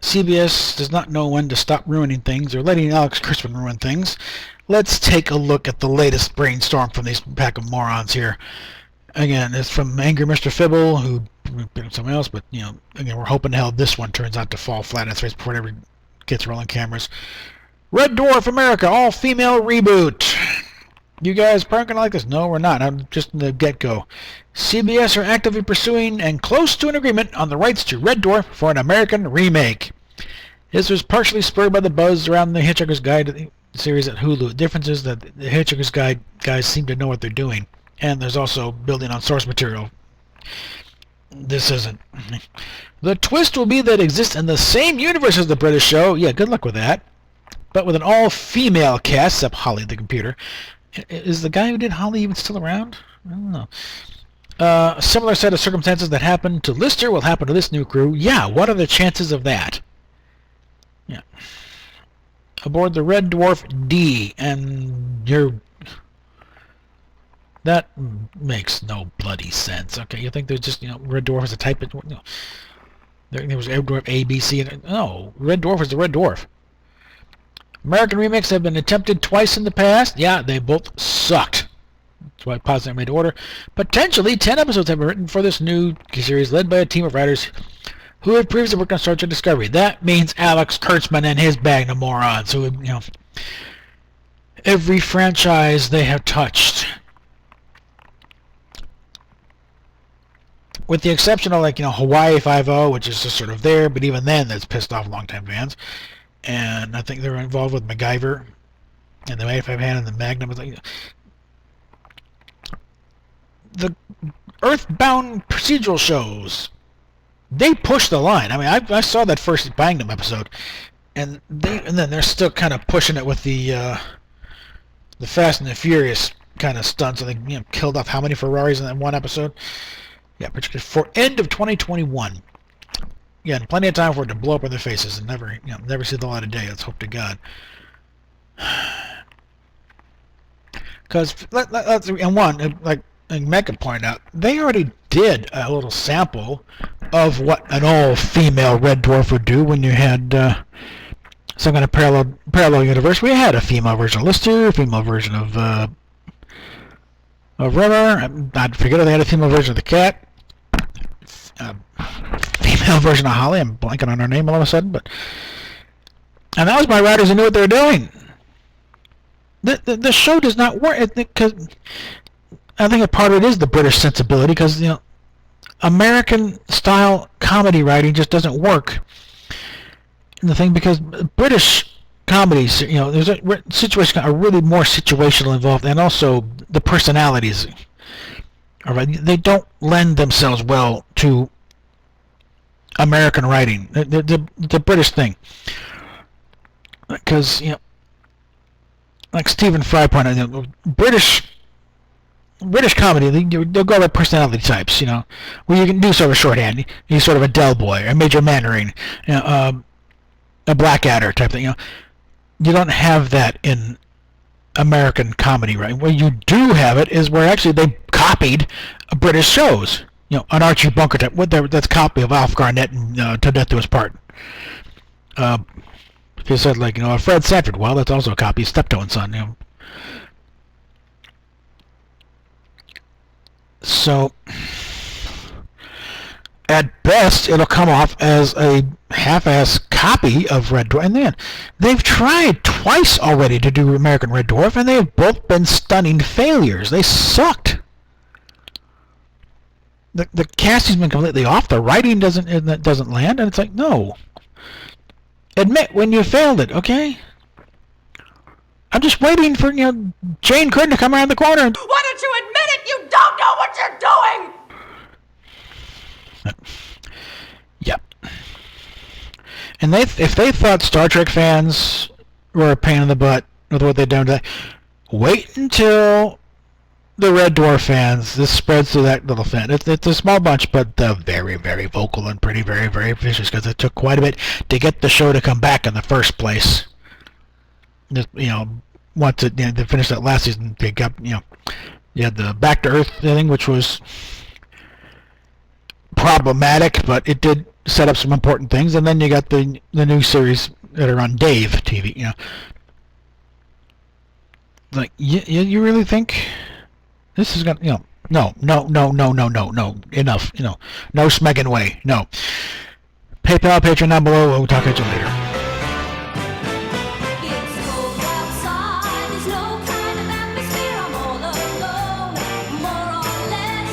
CBS does not know when to stop ruining things or letting Alex Kurtzman ruin things. Let's take a look at the latest brainstorm from these pack of morons here. Again, it's from Angry Mr. Fibble, who picked something else, but, again, we're hoping to hell this one turns out to fall flat on its face before it ever gets rolling cameras. Red Dwarf America, all-female reboot. You guys probably going to like this. No, we're not. I'm just in the get-go. CBS are actively pursuing and close to an agreement on the rights to Red Dwarf for an American remake. This was partially spurred by the buzz around the Hitchhiker's Guide series at Hulu. The difference is that the Hitchhiker's Guide guys seem to know what they're doing. And there's also building on source material. This isn't. The twist will be that it exists in the same universe as the British show. Yeah, good luck with that. But with an all-female cast, except Holly the computer. Is the guy who did Holly even still around? I don't know. A similar set of circumstances that happened to Lister will happen to this new crew. Yeah, what are the chances of that? Yeah. Aboard the Red Dwarf D, and you're... That makes no bloody sense. Okay, you think there's just, Red Dwarf is a type of... There was Red Dwarf A, B, C, and... No, Red Dwarf is the Red Dwarf. American remakes have been attempted twice in the past. Yeah, they both sucked. That's why Positive made to order. Potentially 10 episodes have been written for this new series, led by a team of writers who had previously worked on Star Trek Discovery. That means Alex Kurtzman and his bag of morons, who, every franchise they have touched, with the exception of Hawaii 5-0, which is just sort of there, but even then that's pissed off longtime fans. And I think they were involved with MacGyver and the 85 Hand and the Magnum. The Earthbound procedural shows, they push the line. I mean, I saw that first Magnum episode, and then they're still kind of pushing it with the Fast and the Furious kind of stunts. I think killed off how many Ferraris in that one episode? Yeah, particularly for end of 2021. Yeah, and plenty of time for it to blow up in their faces and never see the light of day. Let's hope to God. Because and one, like Mecca pointed out, they already did a little sample of what an all-female Red Dwarf would do when you had some kind of parallel universe. We had a female version of Lister, a female version of Rimmer. I forget if they had a female version of the cat. Female version of Holly. I'm blanking on her name all of a sudden, and that was by writers who knew what they were doing. The show does not work because I think a part of it is the British sensibility, because American style comedy writing just doesn't work. And the thing, because British comedies, there's a situation are really more situational involved, and also the personalities. All right, they don't lend themselves well to American writing, the British thing, because like Stephen Fry pointed out, British comedy, they'll go by personality types, where you can do sort of a shorthand. He's sort of a Del Boy, a Major Mannering, a Blackadder type thing. You don't have that in American comedy, right? Where you do have it is where actually they copied British shows. An Archie Bunker type. That's a copy of Alf Garnett and To Death Do Us Part. If you said a Fred Sanford, well, that's also a copy of Steptoe and Son. So, at best, it'll come off as a half-ass copy of Red Dwarf. And then, they've tried twice already to do American Red Dwarf, and they have both been stunning failures. They sucked. The casting's been completely off. The writing doesn't land, and it's like, no. Admit when you failed it, okay? I'm just waiting for Jane Curtin to come around the corner. Why don't you admit it? You don't know what you're doing. Yep. And if they thought Star Trek fans were a pain in the butt with what they've done today, wait until the Red Dwarf fans, this spreads to that little fan. It's a small bunch, but very, very vocal and pretty, very, very vicious, because it took quite a bit to get the show to come back in the first place. Just, once they finished that last season, they got, you had the Back to Earth thing, which was problematic, but it did set up some important things. And then you got the new series that are on Dave TV. You know, like you really think this is gonna, you know? No, enough. You know, no Smegging way. No. PayPal, Patreon down below. We'll talk at you later. It's cold outside, there's no kind of atmosphere, I'm all alone, more or less.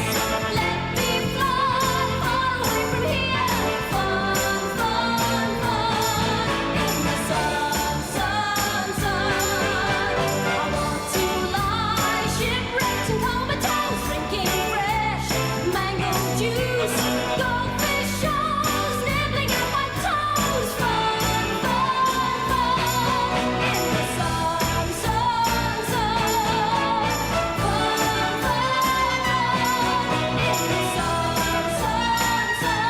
Let me fly far away from here. Fun, fun, fun. In the sun, sun, sun. I want to lie shipwrecked and comatose, drinking fresh mango juice, goldfish shows, nibbling at my toes. Fun, fun, fun. In the sun, sun, sun. Fun, fun, fun. In the sun, sun, sun.